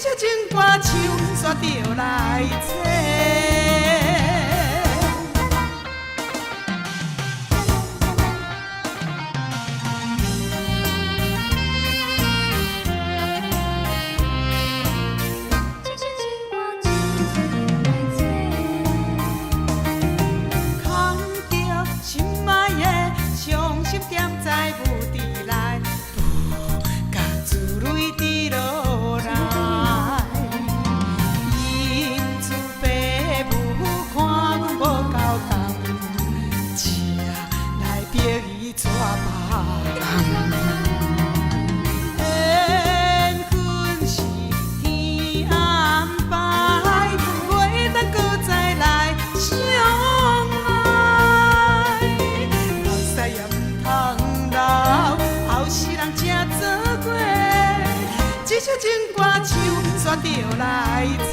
首情歌唱煞著来切。伤心惦在舞池内，不觉珠泪滴落来。因厝父母看阮不够重，才来逼伊娶别人。缘分是天安排，未冻擱再来相爱。后世人才做伙，这首情歌唱煞著来切。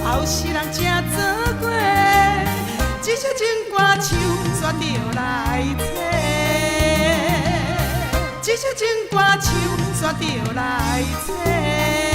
后世人才做伙，这首情歌唱煞著来切，这首情歌唱煞著来切。